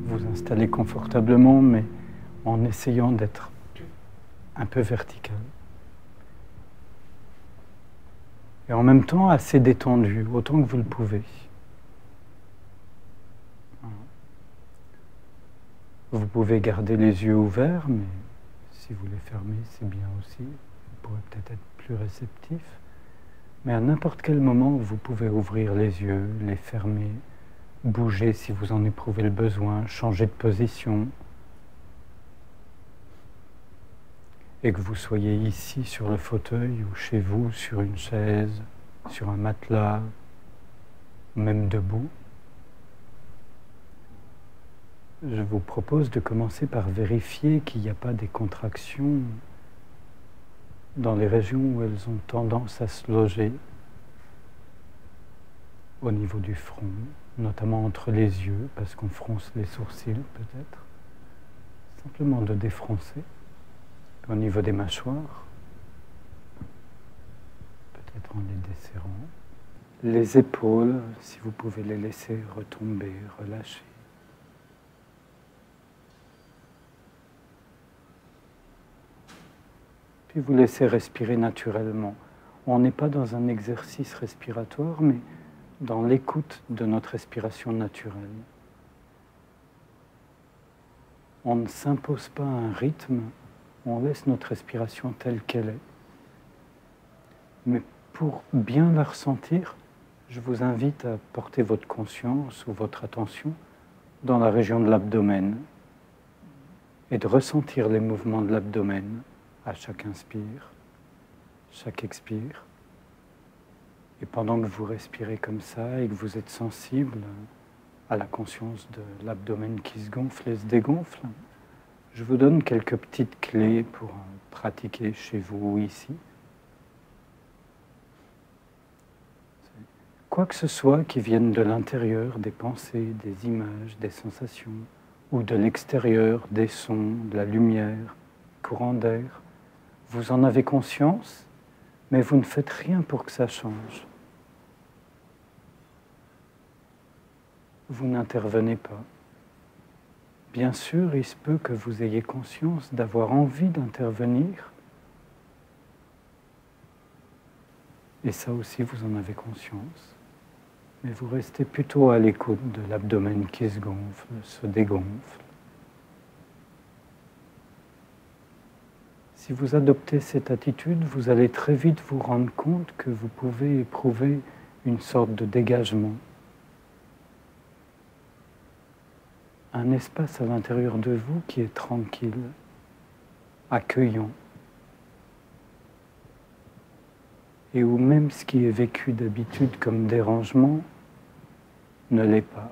vous installer confortablement, mais en essayant d'être un peu vertical. Et en même temps assez détendu, autant que vous le pouvez. Vous pouvez garder les yeux ouverts, mais si vous les fermez, c'est bien aussi. Vous pourrez peut-être être plus réceptif. Mais à n'importe quel moment, vous pouvez ouvrir les yeux, les fermer, bouger si vous en éprouvez le besoin, changer de position. Et que vous soyez ici sur le fauteuil ou chez vous, sur une chaise, sur un matelas, même debout. Je vous propose de commencer par vérifier qu'il n'y a pas des contractions dans les régions où elles ont tendance à se loger, au niveau du front, notamment entre les yeux, parce qu'on fronce les sourcils peut-être. Simplement de défroncer. Au niveau des mâchoires, peut-être en les desserrant. Les épaules, si vous pouvez les laisser retomber, relâcher. Puis vous laissez respirer naturellement. On n'est pas dans un exercice respiratoire, mais dans l'écoute de notre respiration naturelle. On ne s'impose pas un rythme, on laisse notre respiration telle qu'elle est. Mais pour bien la ressentir, je vous invite à porter votre conscience ou votre attention dans la région de l'abdomen et de ressentir les mouvements de l'abdomen à chaque inspire, chaque expire. Et pendant que vous respirez comme ça et que vous êtes sensible à la conscience de l'abdomen qui se gonfle et se dégonfle, je vous donne quelques petites clés pour pratiquer chez vous ou ici. Quoi que ce soit qui vienne de l'intérieur, des pensées, des images, des sensations, ou de l'extérieur, des sons, de la lumière, courant d'air, vous en avez conscience, mais vous ne faites rien pour que ça change. Vous n'intervenez pas. Bien sûr, il se peut que vous ayez conscience d'avoir envie d'intervenir. Et ça aussi, vous en avez conscience. Mais vous restez plutôt à l'écoute de l'abdomen qui se gonfle, se dégonfle. Si vous adoptez cette attitude, vous allez très vite vous rendre compte que vous pouvez éprouver une sorte de dégagement. Un espace à l'intérieur de vous qui est tranquille, accueillant, et où même ce qui est vécu d'habitude comme dérangement ne l'est pas.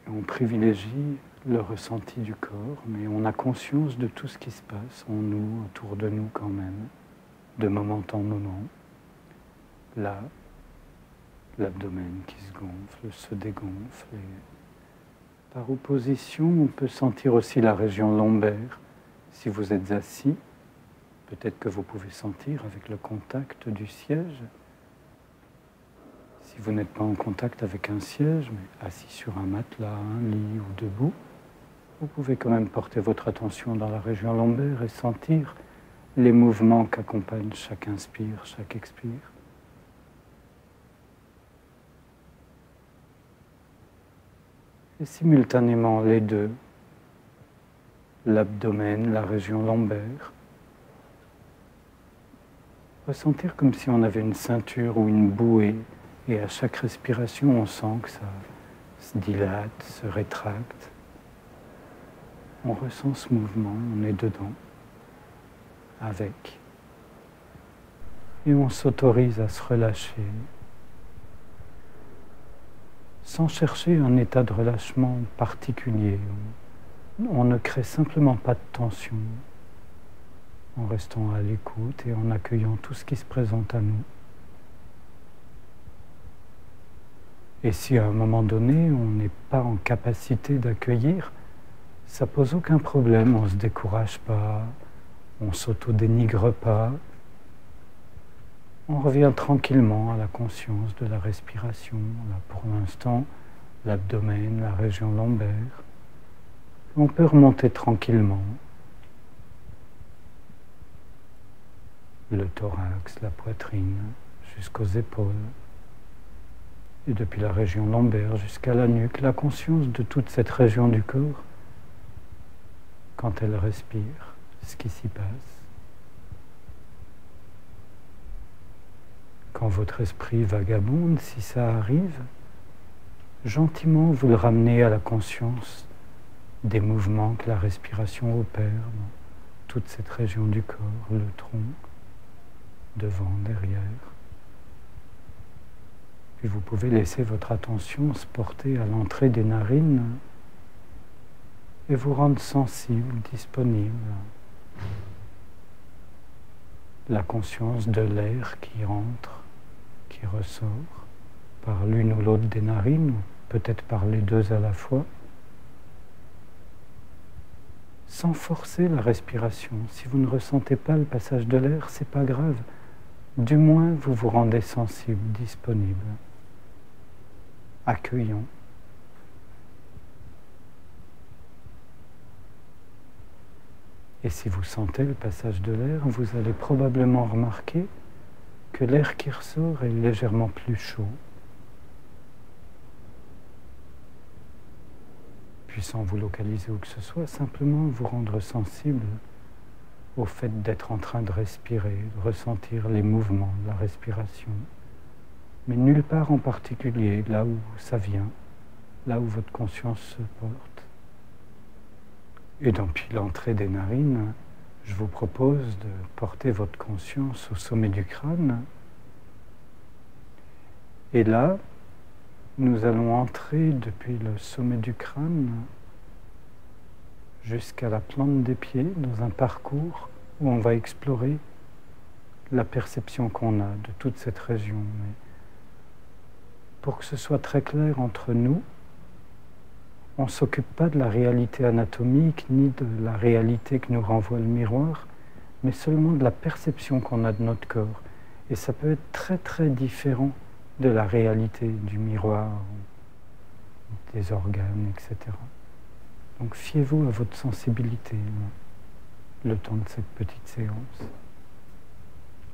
Et on privilégie le ressenti du corps, mais on a conscience de tout ce qui se passe en nous, autour de nous quand même, de moment en moment. Là, l'abdomen qui se gonfle, se dégonfle. Et par opposition, on peut sentir aussi la région lombaire. Si vous êtes assis, peut-être que vous pouvez sentir avec le contact du siège. Si vous n'êtes pas en contact avec un siège, mais assis sur un matelas, un lit ou debout, vous pouvez quand même porter votre attention dans la région lombaire et sentir les mouvements qu'accompagnent chaque inspire, chaque expire. Et simultanément les deux, l'abdomen, la région lombaire. Ressentir comme si on avait une ceinture ou une bouée et à chaque respiration on sent que ça se dilate, se rétracte. On ressent ce mouvement, on est dedans, avec. Et on s'autorise à se relâcher sans chercher un état de relâchement particulier. On ne crée simplement pas de tension en restant à l'écoute et en accueillant tout ce qui se présente à nous. Et si à un moment donné, on n'est pas en capacité d'accueillir, ça pose aucun problème, on ne se décourage pas, on ne s'auto-dénigre pas. On revient tranquillement à la conscience de la respiration. Là, pour l'instant, l'abdomen, la région lombaire. On peut remonter tranquillement. Le thorax, la poitrine, jusqu'aux épaules. Et depuis la région lombaire jusqu'à la nuque, la conscience de toute cette région du corps, quand elle respire, ce qui s'y passe. Quand votre esprit vagabonde, si ça arrive, gentiment vous le ramenez à la conscience des mouvements que la respiration opère dans toute cette région du corps, le tronc, devant, derrière. Puis vous pouvez laisser votre attention se porter à l'entrée des narines et vous rendre sensible, disponible. La conscience de l'air qui entre, qui ressort par l'une ou l'autre des narines, peut-être par les deux à la fois, sans forcer la respiration. Si vous ne ressentez pas le passage de l'air, c'est pas grave. Du moins, vous vous rendez sensible, disponible, accueillant. Et si vous sentez le passage de l'air, vous allez probablement remarquer que l'air qui ressort est légèrement plus chaud. Puis sans vous localiser où que ce soit, simplement vous rendre sensible au fait d'être en train de respirer, de ressentir les mouvements de la respiration. Mais nulle part en particulier, là où ça vient, là où votre conscience se porte. Et depuis l'entrée des narines, je vous propose de porter votre conscience au sommet du crâne. Et là, nous allons entrer depuis le sommet du crâne jusqu'à la plante des pieds dans un parcours où on va explorer la perception qu'on a de toute cette région. Mais pour que ce soit très clair entre nous, on ne s'occupe pas de la réalité anatomique ni de la réalité que nous renvoie le miroir, mais seulement de la perception qu'on a de notre corps. Et ça peut être très très différent de la réalité du miroir, des organes, etc. Donc fiez-vous à votre sensibilité le temps de cette petite séance.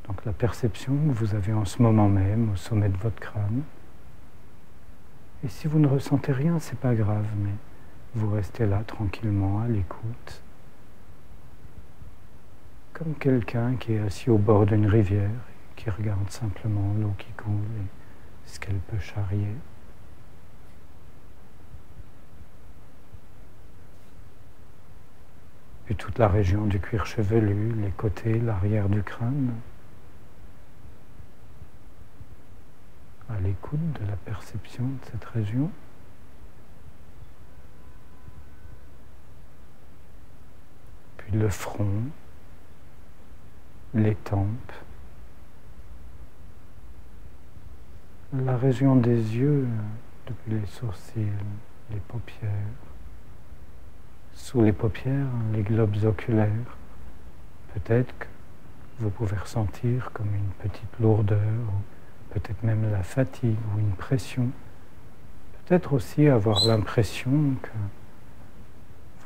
Donc la perception que vous avez en ce moment même au sommet de votre crâne. Et si vous ne ressentez rien, c'est pas grave, mais vous restez là tranquillement à l'écoute, comme quelqu'un qui est assis au bord d'une rivière et qui regarde simplement l'eau qui coule et ce qu'elle peut charrier. Puis toute la région du cuir chevelu, les côtés, l'arrière du crâne, à l'écoute de la perception de cette région. Puis le front, les tempes, la région des yeux, depuis les sourcils, les paupières. Sous les paupières, les globes oculaires. Peut-être que vous pouvez ressentir comme une petite lourdeur, ou peut-être même la fatigue ou une pression. Peut-être aussi avoir l'impression que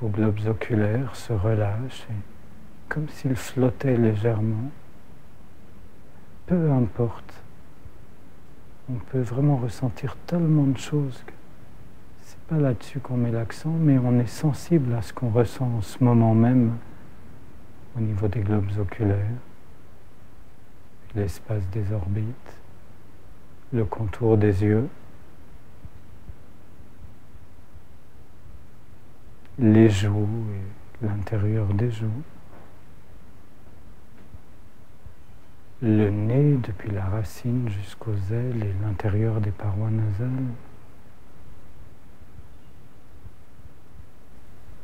vos globes oculaires se relâchent, et comme s'ils flottaient légèrement. Peu importe. On peut vraiment ressentir tellement de choses que c'est pas là-dessus qu'on met l'accent, mais on est sensible à ce qu'on ressent en ce moment même au niveau des globes oculaires, l'espace des orbites, le contour des yeux, les joues et l'intérieur des joues, le nez depuis la racine jusqu'aux ailes et l'intérieur des parois nasales,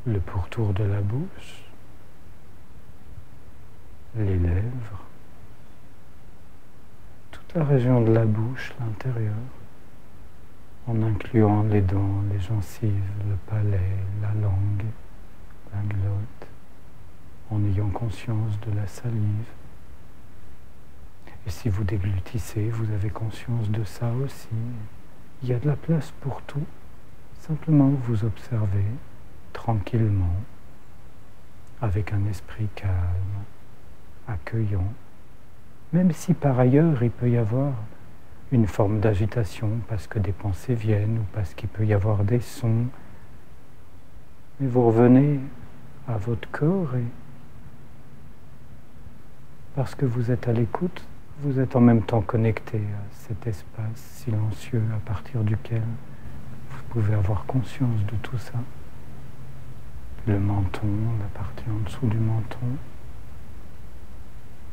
le pourtour de la bouche, les lèvres, toute la région de la bouche, l'intérieur, en incluant les dents, les gencives, le palais, la langue, la glotte, en ayant conscience de la salive. Et si vous déglutissez, vous avez conscience de ça aussi. Il y a de la place pour tout. Simplement vous observez tranquillement, avec un esprit calme, accueillant, même si par ailleurs il peut y avoir une forme d'agitation parce que des pensées viennent ou parce qu'il peut y avoir des sons. Mais vous revenez à votre corps et parce que vous êtes à l'écoute, vous êtes en même temps connecté à cet espace silencieux à partir duquel vous pouvez avoir conscience de tout ça. Le menton, la partie en dessous du menton,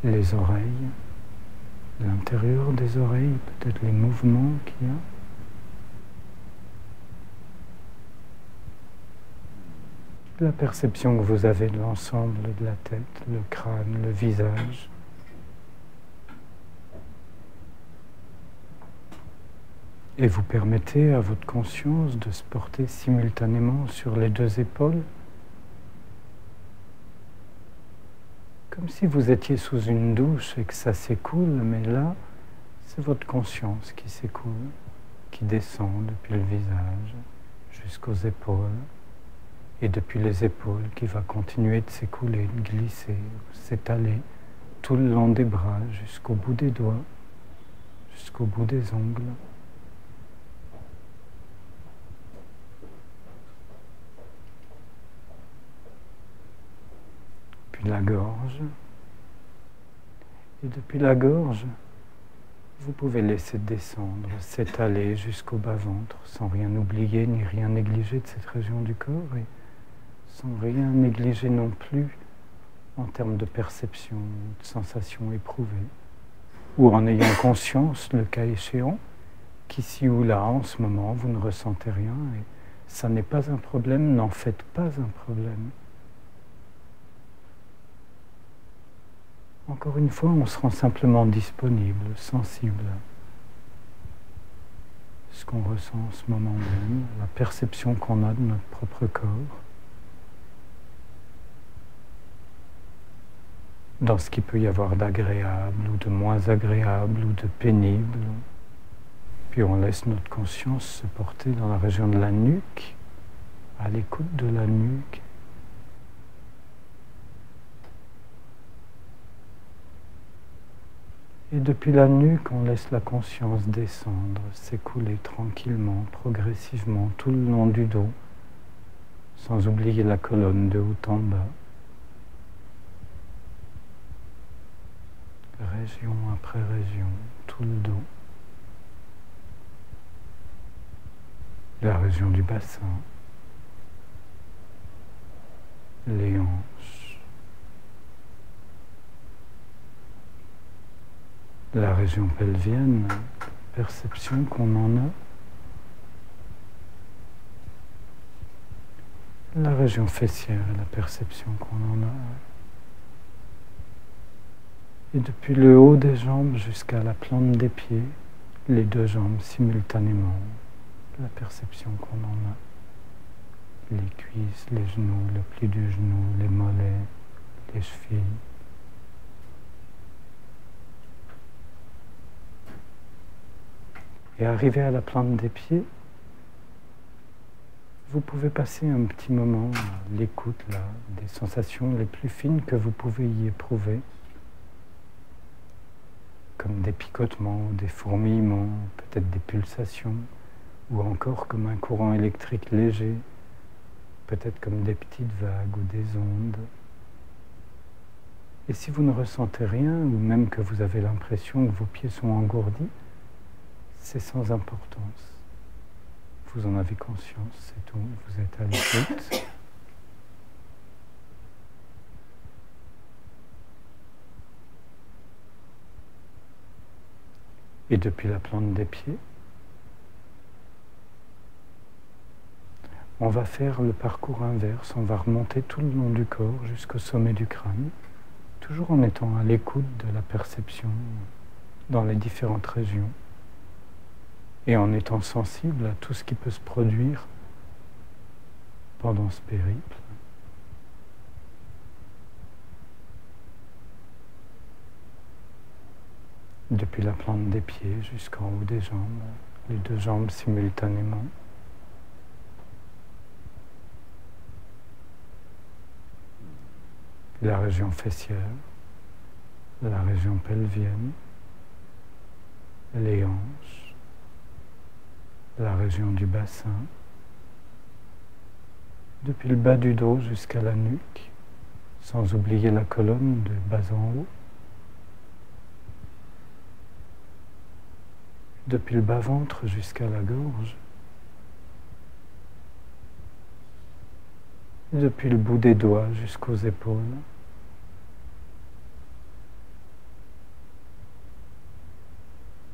les oreilles, l'intérieur des oreilles, peut-être les mouvements qu'il y a. La perception que vous avez de l'ensemble de la tête, le crâne, le visage. Et vous permettez à votre conscience de se porter simultanément sur les deux épaules, comme si vous étiez sous une douche et que ça s'écoule, mais là, c'est votre conscience qui s'écoule, qui descend depuis le visage jusqu'aux épaules, et depuis les épaules qui va continuer de s'écouler, de glisser, s'étaler tout le long des bras jusqu'au bout des doigts, jusqu'au bout des ongles. Puis la gorge. Et depuis la gorge, vous pouvez laisser descendre, s'étaler jusqu'au bas-ventre, sans rien oublier ni rien négliger de cette région du corps, et sans rien négliger non plus en termes de perception, de sensations éprouvées, ou en ayant conscience, le cas échéant, qu'ici ou là, en ce moment, vous ne ressentez rien, et ça n'est pas un problème, n'en faites pas un problème. Encore une fois, on se rend simplement disponible, sensible à ce qu'on ressent en ce moment même, la perception qu'on a de notre propre corps, dans ce qu'il peut y avoir d'agréable ou de moins agréable ou de pénible. Puis on laisse notre conscience se porter dans la région de la nuque, à l'écoute de la nuque. Et depuis la nuque, on laisse la conscience descendre, s'écouler tranquillement, progressivement, tout le long du dos, sans oublier la colonne de haut en bas. Région après région, tout le dos. La région du bassin, les hanches, la région pelvienne, perception qu'on en a, la région fessière, la perception qu'on en a, et depuis le haut des jambes jusqu'à la plante des pieds, les deux jambes simultanément, la perception qu'on en a, les cuisses, les genoux, le pli du genou, les mollets, les chevilles. Et arrivé à la plante des pieds, vous pouvez passer un petit moment à l'écoute là, des sensations les plus fines que vous pouvez y éprouver, comme des picotements, des fourmillements, peut-être des pulsations, ou encore comme un courant électrique léger, peut-être comme des petites vagues ou des ondes. Et si vous ne ressentez rien, ou même que vous avez l'impression que vos pieds sont engourdis, c'est sans importance. Vous en avez conscience, c'est tout. Vous êtes à l'écoute. Et depuis la plante des pieds, on va faire le parcours inverse. On va remonter tout le long du corps jusqu'au sommet du crâne, toujours en étant à l'écoute de la perception dans les différentes régions. Et en étant sensible à tout ce qui peut se produire pendant ce périple. depuis la plante des pieds jusqu'en haut des jambes, les deux jambes simultanément. La région fessière, la région pelvienne, les hanches, la région du bassin, depuis le bas du dos jusqu'à la nuque, sans oublier la colonne de bas en haut, depuis le bas-ventre jusqu'à la gorge, et depuis le bout des doigts jusqu'aux épaules.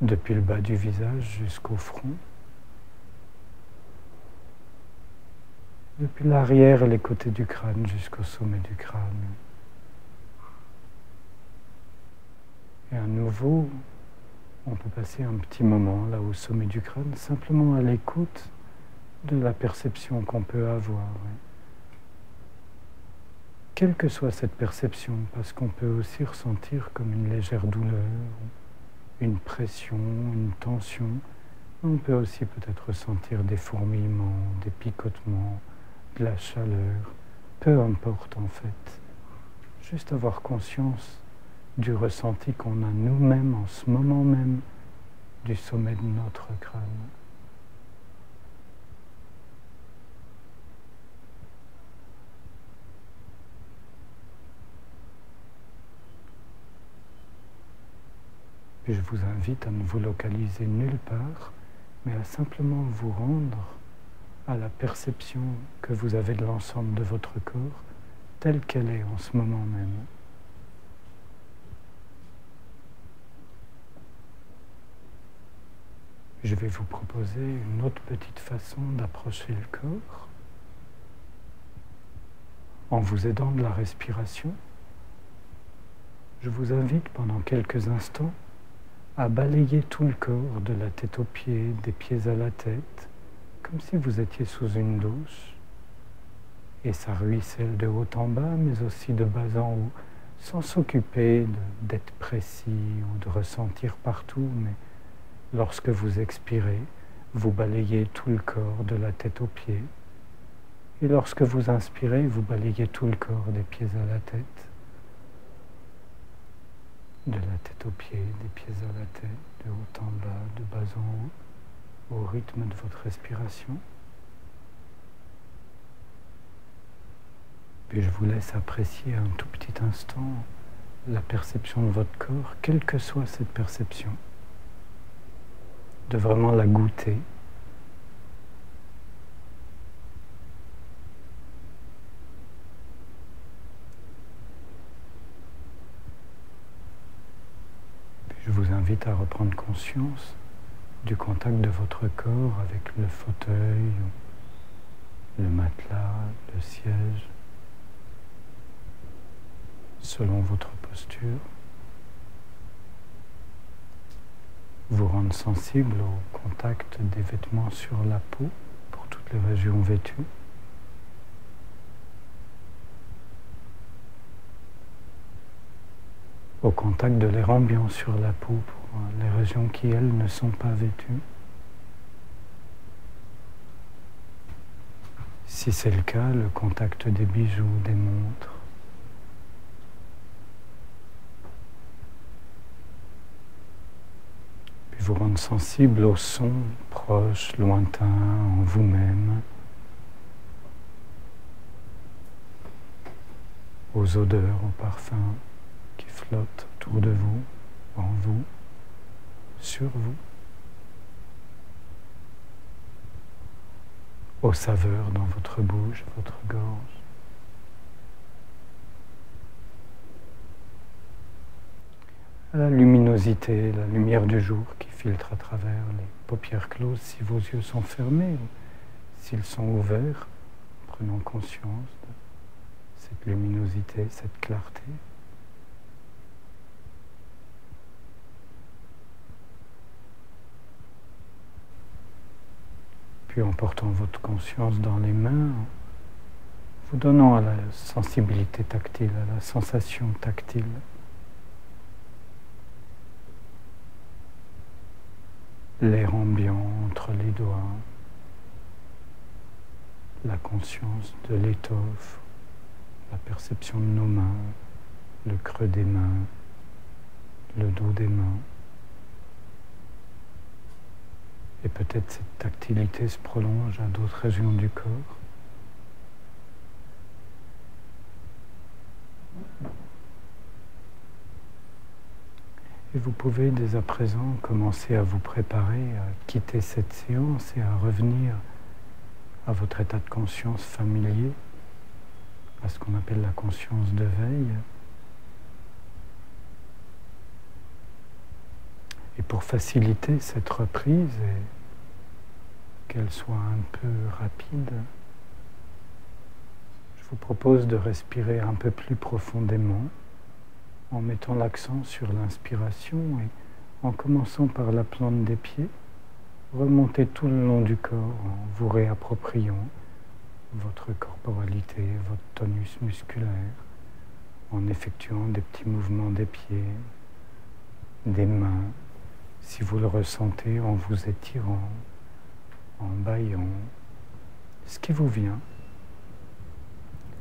Depuis le bas du visage jusqu'au front, depuis l'arrière et les côtés du crâne jusqu'au sommet du crâne. Et à nouveau, on peut passer un petit moment là au sommet du crâne, simplement à l'écoute de la perception qu'on peut avoir. Quelle que soit cette perception, parce qu'on peut aussi ressentir comme une légère douleur, une pression, une tension. On peut aussi peut-être ressentir des fourmillements, des picotements, de la chaleur, peu importe en fait. Juste avoir conscience du ressenti qu'on a nous-mêmes en ce moment même du sommet de notre crâne. Puis je vous invite à ne vous localiser nulle part, mais à simplement vous rendre à la perception que vous avez de l'ensemble de votre corps, telle qu'elle est en ce moment même. Je vais vous proposer une autre petite façon d'approcher le corps, en vous aidant de la respiration. Je vous invite pendant quelques instants à balayer tout le corps, de la tête aux pieds, des pieds à la tête, comme si vous étiez sous une douche. Et ça ruisselle de haut en bas, mais aussi de bas en haut, sans s'occuper d'être précis ou de ressentir partout, mais lorsque vous expirez, vous balayez tout le corps de la tête aux pieds. Et lorsque vous inspirez, vous balayez tout le corps des pieds à la tête. De la tête aux pieds, des pieds à la tête, de haut en bas, de bas en haut, au rythme de votre respiration. Puis je vous laisse apprécier un tout petit instant la perception de votre corps, quelle que soit cette perception, de vraiment la goûter. Je vous invite à reprendre conscience du contact de votre corps avec le fauteuil, le matelas, le siège, selon votre posture. Vous rendre sensible au contact des vêtements sur la peau pour toutes les régions vêtues. Au contact de l'air ambiant sur la peau pour les régions qui, elles, ne sont pas vêtues. Si c'est le cas, le contact des bijoux, des montres. Puis vous rendre sensible aux sons proches, lointains, en vous-même, aux odeurs, aux parfums qui flottent autour de vous, en vous, sur vous, aux saveurs dans votre bouche, votre gorge. À la luminosité, la lumière du jour qui filtre à travers les paupières closes si vos yeux sont fermés, ou s'ils sont ouverts, prenons conscience de cette luminosité, cette clarté. Puis en portant votre conscience dans les mains, vous donnant à la sensibilité tactile, à la sensation tactile. l'air ambiant entre les doigts, la conscience de l'étoffe, la perception de nos mains, le creux des mains, le dos des mains. Et peut-être cette tactilité se prolonge à d'autres régions du corps. Et vous pouvez dès à présent commencer à vous préparer à quitter cette séance et à revenir à votre état de conscience familier, à ce qu'on appelle la conscience de veille. Et pour faciliter cette reprise et qu'elle soit un peu rapide, je vous propose de respirer un peu plus profondément en mettant l'accent sur l'inspiration et en commençant par la plante des pieds, remontez tout le long du corps en vous réappropriant votre corporalité, votre tonus musculaire, en effectuant des petits mouvements des pieds, des mains, si vous le ressentez, en vous étirant, en bâillant, ce qui vous vient.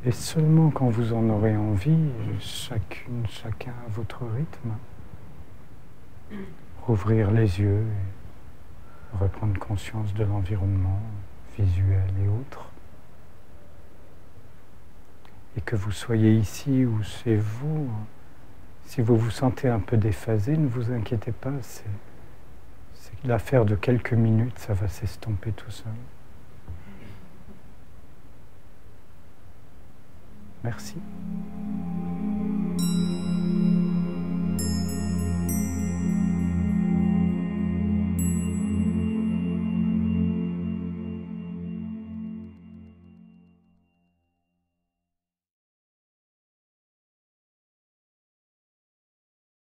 Et seulement quand vous en aurez envie, chacune, chacun à votre rythme, rouvrir les yeux et reprendre conscience de l'environnement visuel et autres. Et que vous soyez ici ou chez vous, si vous vous sentez un peu déphasé, ne vous inquiétez pas, c'est l'affaire de quelques minutes, ça va s'estomper tout seul. Merci.